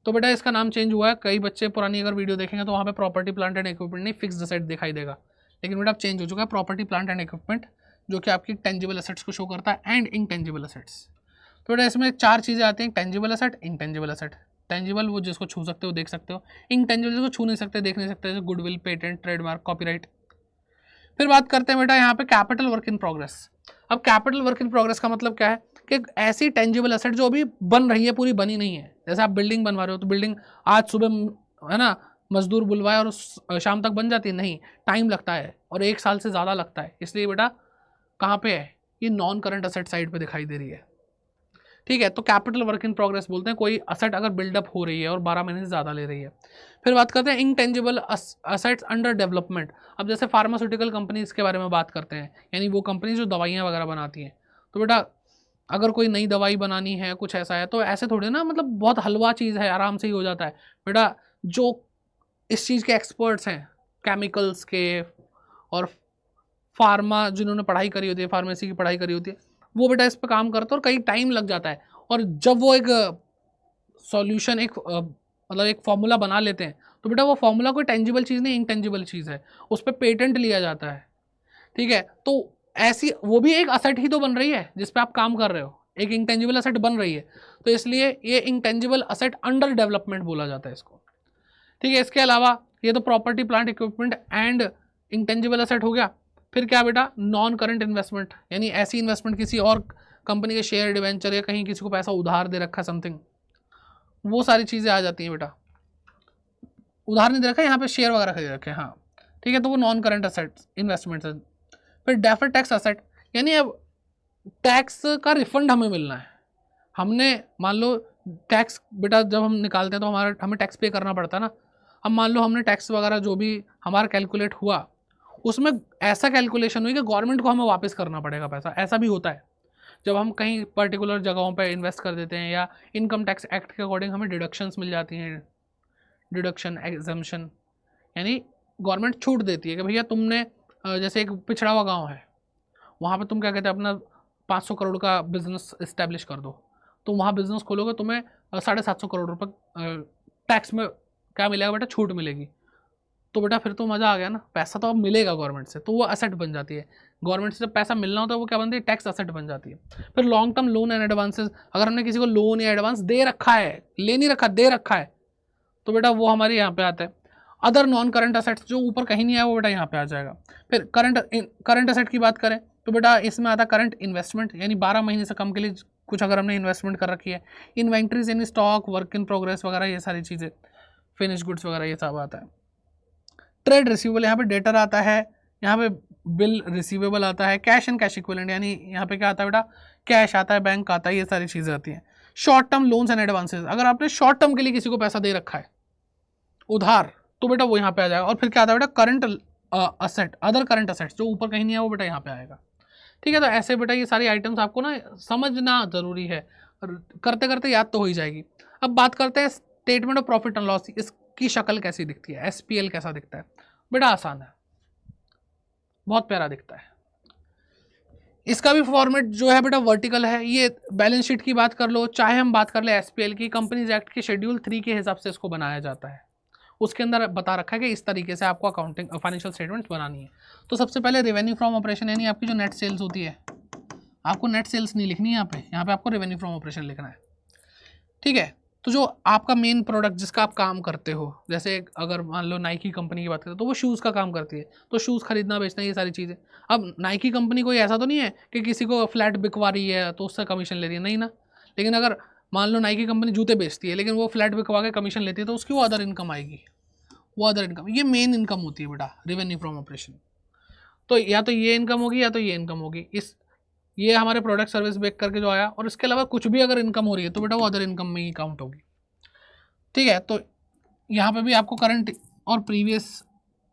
तो बेटा इसका नाम चेंज हुआ है, कई बच्चे पुरानी अगर वीडियो देखेंगे तो वहाँ पे प्रॉपर्टी प्लांट एंड इक्विपमेंट नहीं फिक्स्ड असेट दिखाई देगा, लेकिन बेटा अब चेंज हो चुका है प्रॉपर्टी प्लांट एंड इक्विपमेंट, जो कि आपकी टेंजिबल असेट्स को शो करता है, एंड इंटेंजिबल असेट्स। तो बेटा इसमें 4 चीज़ें आती हैं, tangible asset, intangible asset. Tangible वो जिसको छू सकते हो, देख सकते हो, इंटेंजिबल जिसको छू नहीं सकते, देख नहीं सकते, जैसे गुडविल, पेटेंट, ट्रेडमार्क, कॉपीराइट। फिर बात करते हैं बेटा यहाँ पे कैपिटल वर्क इन प्रोग्रेस। अब कैपिटल वर्क इन प्रोग्रेस का मतलब क्या है कि ऐसी टेंजिबल असेट जो अभी बन रही है, पूरी बनी नहीं है। जैसे आप बिल्डिंग बनवा रहे हो, तो बिल्डिंग आज सुबह है ना मजदूर बुलवाए और शाम तक बन जाती है, नहीं, टाइम लगता है और 1 साल से ज़्यादा लगता है। इसलिए बेटा कहाँ पे है, ये नॉन करंट असेट साइड पे दिखाई दे रही है, ठीक है। तो कैपिटल वर्क इन प्रोग्रेस बोलते हैं कोई असेट अगर बिल्डअप हो रही है और 12 महीने से ज़्यादा ले रही है। फिर बात करते हैं इंटेंजिबल असेट्स अंडर डेवलपमेंट। अब जैसे फार्मास्यूटिकल कंपनीज के बारे में बात करते हैं, यानी वो कंपनी जो दवाइयाँ वगैरह बनाती हैं, तो बेटा अगर कोई नई दवाई बनानी है, कुछ ऐसा है, तो ऐसे थोड़े ना, मतलब बहुत हलवा चीज़ है, आराम से ही हो जाता है। बेटा जो इस चीज़ के एक्सपर्ट्स हैं, केमिकल्स के और फार्मा जिन्होंने पढ़ाई करी होती है, फार्मेसी की पढ़ाई करी होती है, वो बेटा इस पर काम करते हैं और कई टाइम लग जाता है। और जब वो एक सॉल्यूशन, एक मतलब एक फॉर्मूला बना लेते हैं, तो बेटा वो फॉर्मूला कोई टेंजिबल चीज़ नहीं, इंटेंजिबल चीज़ है, उस पर पेटेंट लिया जाता है, ठीक है। तो ऐसी वो भी एक असेट ही तो बन रही है जिस पे आप काम कर रहे हो, एक इंटेंजिबल असेट बन रही है, तो इसलिए ये इंटेंजिबल असेट अंडर डेवलपमेंट बोला जाता है इसको, ठीक है। इसके अलावा ये तो property plant equipment and intangible asset हो गया। फिर क्या बेटा, नॉन करंट इन्वेस्टमेंट, यानी ऐसी इन्वेस्टमेंट किसी और कंपनी के शेयर, डिवेंचर या कहीं किसी को पैसा उधार दे रखा समथिंग, वो सारी चीज़ें आ जाती हैं बेटा। उधार नहीं दे रखा, यहाँ पे शेयर वगैरह खरीद रखे, हाँ, ठीक है, तो वो नॉन करंट असेट इन्वेस्टमेंट है। फिर डेफर्ड टैक्स असेट, यानी अब टैक्स का रिफंड हमें मिलना है। हमने मान लो टैक्स बेटा जब हम निकालते हैं तो हमें टैक्स पे करना पड़ता है ना। अब मान लो हमने टैक्स वगैरह जो भी हमारा कैलकुलेट हुआ, उसमें ऐसा कैलकुलेशन हुई कि गवर्नमेंट को हमें वापस करना पड़ेगा पैसा, ऐसा भी होता है जब हम कहीं पर्टिकुलर जगहों पे इन्वेस्ट कर देते हैं, या इनकम टैक्स एक्ट के अकॉर्डिंग हमें डिडक्शंस मिल जाती हैं, डिडक्शन एग्जम्पशन, यानी गवर्नमेंट छूट देती है कि भैया तुमने जैसे एक पिछड़ा हुआ गाँव है, वहाँ पर तुम क्या कहते हैं अपना 500 करोड़ का बिजनेस इस्टेब्लिश कर दो, तो वहाँ बिजनेस खोलोगे, तुम्हें 750 करोड़ रुपये टैक्स में क्या मिलेगा बेटा, छूट मिलेगी। तो बेटा फिर तो मज़ा आ गया ना, पैसा तो अब मिलेगा गवर्नमेंट से, तो वो असेट बन जाती है। गवर्नमेंट से जब पैसा मिलना होता है वो क्या बनती है, टैक्स असेट बन जाती है। फिर long term loan and advances, अगर हमने किसी को लोन या एडवांस दे रखा है, ले नहीं रखा, दे रखा है, तो बेटा वो हमारे यहाँ पे आता है। अदर नॉन करंट असेट्स जो ऊपर कहीं नहीं आया वो बेटा यहाँ पे आ जाएगा। फिर करंट असेट की बात करें तो बेटा इसमें आता करंट इन्वेस्टमेंट, यानी 12 महीने से कम के लिए कुछ अगर हमने इन्वेस्टमेंट कर रखी है। इन्वेंट्रीज यानी स्टॉक, वर्क इन प्रोग्रेस वगैरह, ये सारी चीज़ें, फिनिश गुड्स वगैरह, ये सब आता है। ट्रेड रिसीवेबल, यहाँ पे डेटर आता है, यहाँ पे बिल रिसीवेबल आता है। कैश एंड कैश इक्विवेलेंट, यानी यहाँ पे क्या आता है बेटा, कैश आता है, बैंक आता है, ये सारी चीज़ें आती हैं। Short term loans and advances, अगर आपने शॉर्ट टर्म के लिए किसी को पैसा दे रखा है उधार, तो बेटा वो यहाँ पे आ जाएगा। और फिर क्या आता है बेटा, current asset, other current assets, जो ऊपर कहीं नहीं है वो बेटा यहाँ पे आएगा। ठीक है, तो ऐसे बेटा ये सारी आइटम्स आपको ना समझना जरूरी है, करते करते याद तो हो ही जाएगी। अब बात करते हैं statement of profit and loss, इसकी शक्ल कैसी दिखती है, एसपीएल कैसा दिखता है। बेटा आसान है, बहुत प्यारा दिखता है। इसका भी फॉर्मेट जो है बेटा वर्टिकल है। ये बैलेंस शीट की बात कर लो, चाहे हम बात कर ले एसपीएल की, कंपनीज एक्ट के शेड्यूल 3 के हिसाब से इसको बनाया जाता है। उसके अंदर बता रखा है कि इस तरीके से आपको अकाउंटिंग फाइनेंशियल स्टेटमेंट्स बनानी है। तो सबसे पहले रेवेन्यू फ्रॉम ऑपरेशन, यानी आपकी जो नेट सेल्स होती है, आपको नेट सेल्स नहीं लिखनी है यहाँ पे आपको रेवेन्यू फ्रॉम ऑपरेशन लिखना है। ठीक है, तो जो आपका मेन प्रोडक्ट जिसका आप काम करते हो, जैसे अगर मान लो नाइकी कंपनी की बात करें तो वो शूज़ का काम करती है, तो शूज़ खरीदना बेचना ये सारी चीज़ें। अब नाइकी कंपनी कोई ऐसा तो नहीं है कि किसी को फ्लैट बिकवा रही है तो उससे कमीशन ले रही है, नहीं ना। लेकिन अगर मान लो नाइकी कंपनी जूते बेचती है लेकिन वो फ्लैट बिकवा के कमीशन लेती है, तो उसकी वो अदर इनकम आएगी, वो अदर इनकम, ये मेन इनकम होती है बेटा रेवेन्यू फ्रॉम ऑपरेशन। तो या तो ये इनकम होगी या तो ये इनकम होगी। ये हमारे प्रोडक्ट सर्विस बेच करके जो आया, और इसके अलावा कुछ भी अगर इनकम हो रही है तो बेटा वो अदर इनकम में ही काउंट होगी। ठीक है, तो यहाँ पे भी आपको करंट और प्रीवियस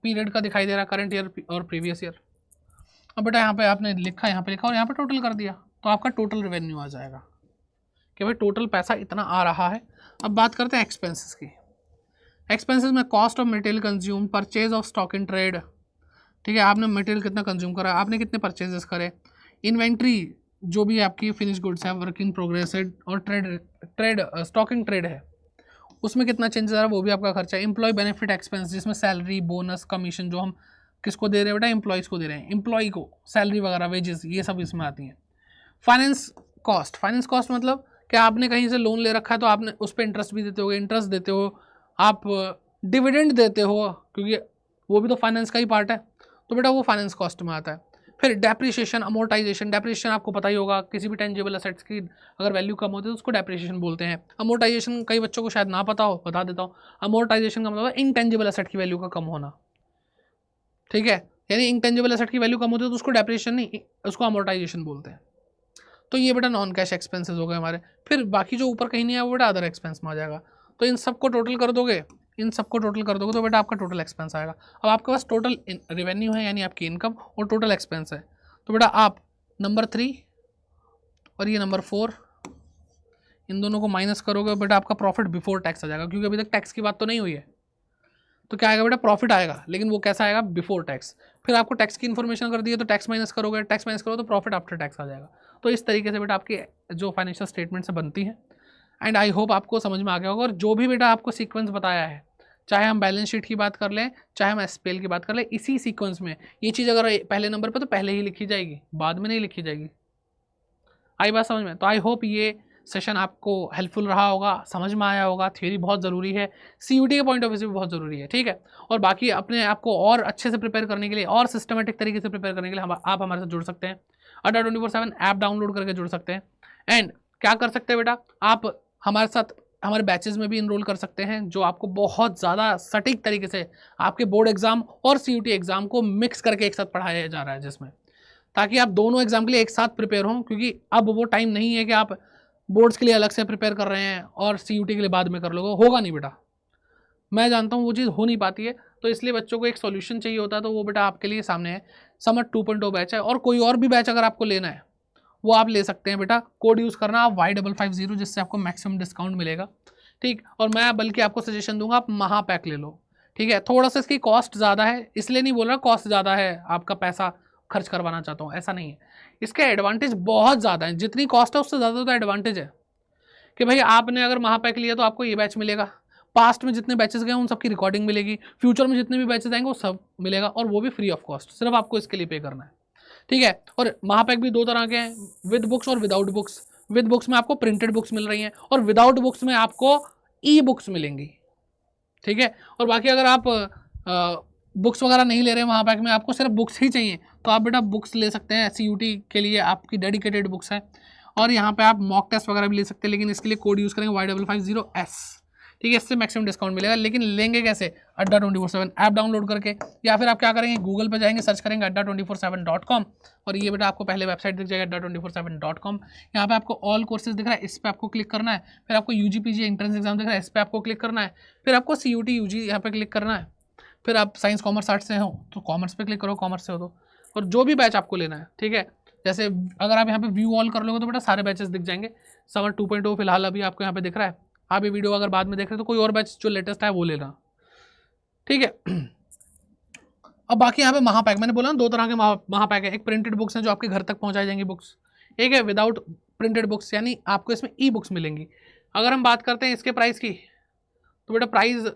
पीरियड का दिखाई दे रहा है, करंट ईयर और प्रीवियस ईयर। अब बेटा यहाँ पे आपने लिखा, यहाँ पे लिखा और यहाँ पे टोटल कर दिया, तो आपका टोटल रेवेन्यू आ जाएगा कि भाई टोटल पैसा इतना आ रहा है। अब बात करते हैं एक्सपेंसेस की। एक्सपेंसेस में cost of material consume, purchase of stock in trade. ठीक है, आपने मटेरियल कितना कंज्यूम करा, आपने कितने परचेजेस करे, इन्वेंट्री जो भी आपकी फिनिश गुड्स है, वर्क इन प्रोग्रेस है, और ट्रेड स्टॉक इन ट्रेड है उसमें कितना चेंजेस आ रहा है वो भी आपका खर्चा है। एम्प्लॉय बेनिफिट एक्सपेंस, जिसमें सैलरी, बोनस, कमीशन जो हम किसको दे रहे हैं बेटा, एम्प्लॉयज़ को दे रहे हैं, एम्प्लॉय को सैलरी वगैरह, वेजेस, ये सब इसमें आती हैं। फाइनेंस कॉस्ट, फाइनेंस कॉस्ट मतलब कि आपने कहीं से लोन ले रखा है तो आपने उस पर इंटरेस्ट भी देते हो, इंटरेस्ट देते हो, आप डिविडेंड देते हो, क्योंकि वो भी तो फाइनेंस का ही पार्ट है, तो बेटा वो फाइनेंस कॉस्ट में आता है। फिर डेप्रिसिएशन, अमोर्टाइजेशन, डेप्रिसिएशन आपको पता ही होगा, किसी भी टेंजिबल असेट्स की अगर वैल्यू कम होती है तो उसको डेप्रिसिएशन बोलते हैं। अमोर्टाइजेशन कई बच्चों को शायद ना पता हो, बता देता हूँ। अमोर्टाइजेशन का मतलब इनटेंजिबल असेट की वैल्यू का कम होना। ठीक है, यानी इनटेंजिबल असेट की वैल्यू कम होती है तो उसको डेप्रिसिएशन नहीं, उसको अमोर्टाइजेशन बोलते हैं। तो ये बेटा नॉन कैश एक्सपेंसेस हो गए हमारे। फिर बाकी जो ऊपर कहीं नहीं है वो बेटा अदर एक्सपेंस में आ जाएगा। तो इन सबको टोटल कर दोगे, तो बेटा आपका टोटल एक्सपेंस आएगा। अब आपके पास टोटल रेवेन्यू है यानी आपकी इनकम, और टोटल एक्सपेंस है, तो बेटा आप नंबर 3 और ये नंबर 4 इन दोनों को माइनस करोगे, बेटा आपका प्रॉफिट बिफोर टैक्स आ जाएगा, क्योंकि अभी तक टैक्स की बात तो नहीं हुई है। तो क्या आएगा बेटा, प्रॉफिट आएगा, लेकिन वो कैसा आएगा, बिफोर टैक्स। फिर आपको टैक्स की इन्फॉर्मेशन कर दी है तो टैक्स माइनस करोगे, टैक्स माइनस करोगे तो प्रॉफिट आफ्टर टैक्स आ जाएगा। तो इस तरीके से बेटा आपकी जो फाइनेंशियल स्टेटमेंट से बनती है। एंड आई होप आपको समझ में आ गया होगा। और जो भी बेटा आपको सीक्वेंस बताया है, चाहे हम बैलेंस शीट की बात कर लें, चाहे हम एसपीएल की बात कर लें, इसी सीक्वेंस में ये चीज़ अगर पहले नंबर पर तो पहले ही लिखी जाएगी, बाद में नहीं लिखी जाएगी। आई बात समझ में? तो आई होप ये सेशन आपको हेल्पफुल रहा होगा, समझ में आया होगा। थ्योरी बहुत ज़रूरी है, सीयूटी के पॉइंट ऑफ व्यू से भी बहुत ज़रूरी है। ठीक है, और बाकी अपने आप को और अच्छे से प्रिपेयर करने के लिए और सिस्टमेटिक तरीके से प्रिपेयर करने के लिए आप हमारे साथ जुड़ सकते हैं। अड्डा 24/7 ऐप डाउनलोड करके जुड़ सकते हैं। एंड क्या कर सकते हैं बेटा, आप हमारे साथ हमारे बैचेस में भी इनरोल कर सकते हैं, जो आपको बहुत ज़्यादा सटीक तरीके से आपके बोर्ड एग्जाम और सीयूटी एग्जाम को मिक्स करके एक साथ पढ़ाया जा रहा है, जिसमें ताकि आप दोनों एग्जाम के लिए एक साथ प्रिपेयर हों। क्योंकि अब वो टाइम नहीं है कि आप बोर्ड्स के लिए अलग से प्रिपेयर कर रहे हैं और सीयूटी के लिए बाद में कर लोगे, होगा नहीं बेटा। मैं जानता हूँ वो चीज़ हो नहीं पाती है, तो इसलिए बच्चों को एक सॉल्यूशन चाहिए होता है, तो वो बेटा आपके लिए सामने है। समर 2.0 बैच है, और कोई और भी बैच अगर आपको लेना है वो आप ले सकते हैं बेटा। कोड यूज़ करना आप Y550, जिससे आपको मैक्सिमम डिस्काउंट मिलेगा। ठीक, और मैं बल्कि आपको सजेशन दूंगा, आप महापैक ले लो। ठीक है, थोड़ा सा इसकी कॉस्ट ज़्यादा है, इसलिए नहीं बोल रहा कॉस्ट ज़्यादा है आपका पैसा खर्च करवाना चाहता हूँ, ऐसा नहीं है। इसके एडवांटेज बहुत ज़्यादा है, जितनी कॉस्ट है उससे ज़्यादा तो एडवांटेज है कि भाई आपने अगर महापैक लिया तो आपको ये बैच मिलेगा, पास्ट में जितने बैचेस गए उन सबकी रिकॉर्डिंग मिलेगी, फ्यूचर में जितने भी बैचेस आएंगे वो सब मिलेगा, और वो भी फ्री ऑफ कॉस्ट, सिर्फ आपको इसके लिए पे करना है। ठीक है, और महापैक भी 2 तरह के हैं, विद बुक्स और विदाउट बुक्स। विद बुक्स में आपको प्रिंटेड बुक्स मिल रही हैं, और विदाउट बुक्स में आपको ई बुक्स मिलेंगी। ठीक है, और बाकी अगर आप बुक्स वगैरह नहीं ले रहे हैं महापैक में, आपको सिर्फ बुक्स ही चाहिए, तो आप बेटा बुक्स ले सकते हैं। सीयूटी के लिए आपकी डेडिकेटेड बुक्स है, और यहाँ पे आप मॉक टेस्ट वगैरह भी ले सकते हैं, लेकिन इसके लिए कोड यूज़ करेंगे Y550S। ठीक है, इससे मैक्सिमम डिस्काउंट मिलेगा। लेकिन लेंगे कैसे? अड्डा 24/7 ऐप डाउनलोड करके, या फिर आप क्या करेंगे, गूगल पे जाएंगे, सर्च करेंगे adda247.com और ये बेटा आपको पहले वेबसाइट दिख जाएगा adda247.com। यहाँ पे आपको ऑल कोर्सेज दिख रहा है, इस पर आपको क्लिक करना है। फिर आपको यूजी पीजी एंट्रेंस एग्जाम दिख रहा है, इस पर आपको क्लिक करना है। फिर आपको CUT UG यहाँ पे क्लिक करना है। फिर आप साइंस कॉमर्स आर्ट्स से हो तो कॉमर्स पे क्लिक करो, कॉमर्स से हो तो, और जो भी बैच आपको लेना है, ठीक है। जैसे अगर आप यहाँ पे व्यू ऑल कर लोगे तो बेटा सारे बैचेस दिख जाएंगे। समर 2.0 फिलहाल अभी आपको यहाँ पे दिख रहा है। आप ये वीडियो अगर बाद में देख रहे हो तो कोई और बैच जो लेटेस्ट है वो लेना, ठीक है। अब बाकी यहाँ पे महापैक, मैंने बोला ना 2 तरह के महापैक है। एक प्रिंटेड बुक्स हैं जो आपके घर तक पहुँचाई जाएंगी बुक्स, एक है विदाउट प्रिंटेड बुक्स, यानी आपको इसमें ई बुक्स मिलेंगी। अगर हम बात करते हैं इसके प्राइस की, तो बेटा प्राइस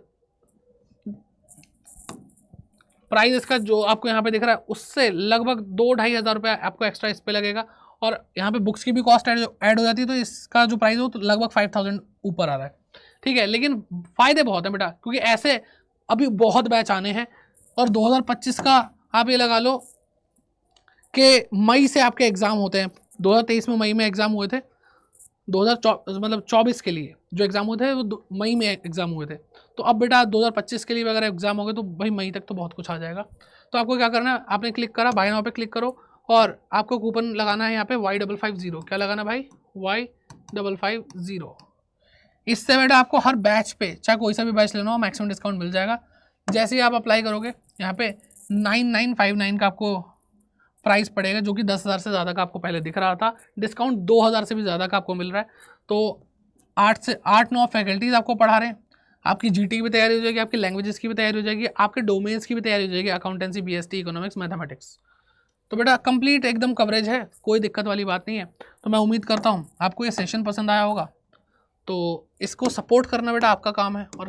इसका जो आपको यहाँ पे दिख रहा है उससे लगभग 2-2.5 हज़ार रुपये आपको एक्स्ट्रा इस पे लगेगा। और यहाँ पे बुक्स की भी कॉस्ट ऐड हो जाती है, तो इसका जो प्राइस हो तो लगभग 5,000 ऊपर आ रहा है, ठीक है। लेकिन फ़ायदे बहुत हैं बेटा, क्योंकि ऐसे अभी बहुत बैच आने हैं। और 2025 का आप ये लगा लो कि मई से आपके एग्ज़ाम होते हैं। 2023 में मई में एग्ज़ाम हुए थे, 2024 के लिए जो एग्ज़ाम हुए थे वो मई में एग्ज़ाम हुए थे। तो अब बेटा 2025 के लिए अगर एग्ज़ाम हो गए तो भाई मई तक तो बहुत कुछ आ जाएगा। तो आपको क्या करना है, आपने क्लिक करा बाय नाउ पे क्लिक करो और आपको कूपन लगाना है यहाँ पे Y550। क्या लगाना भाई? Y550। इससे बेटा आपको हर बैच पे, चाहे कोई सा भी बैच लेना हो, मैक्सिमम डिस्काउंट मिल जाएगा। जैसे ही आप अप्लाई करोगे यहाँ पे 9959 का आपको प्राइस पड़ेगा, जो कि 10,000 से ज़्यादा का आपको पहले दिख रहा था। डिस्काउंट 2,000 से भी ज़्यादा का आपको मिल रहा है। तो 8 फैकल्टीज़ आपको पढ़ा रहे हैं। आपकी GT की भी तैयारी हो जाएगी, आपकी लैंग्वेजेस की भी तैयारी हो जाएगी, आपके डोमेन्स की भी तैयारी हो जाएगी, अकाउंटेंसी, BST, इकोनॉमिक्स, मैथमेटिक्स। तो बेटा कंप्लीट एकदम कवरेज है, कोई दिक्कत वाली बात नहीं है। तो मैं उम्मीद करता हूँ आपको ये सेशन पसंद आया होगा। तो इसको सपोर्ट करना बेटा आपका काम है। और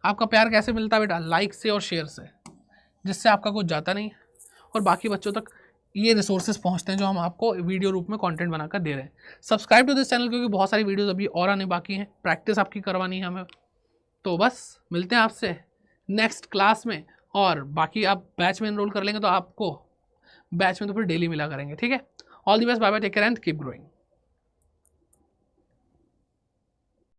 आपका प्यार कैसे मिलता है बेटा? लाइक से और शेयर से, जिससे आपका कुछ जाता नहीं और बाकी बच्चों तक ये रिसोर्सेज पहुंचते हैं जो हम आपको वीडियो रूप में कंटेंट बनाकर दे रहे हैं। सब्सक्राइब टू दिस चैनल, क्योंकि बहुत सारी वीडियोस अभी और आने बाकी हैं, प्रैक्टिस आपकी करवानी है हमें। तो बस मिलते हैं आपसे नेक्स्ट क्लास में। और बाकी आप बैच में एनरोल कर लेंगे तो आपको बैच में तो फिर डेली मिला करेंगे, ठीक है। All the best, bye bye, take care and keep growing.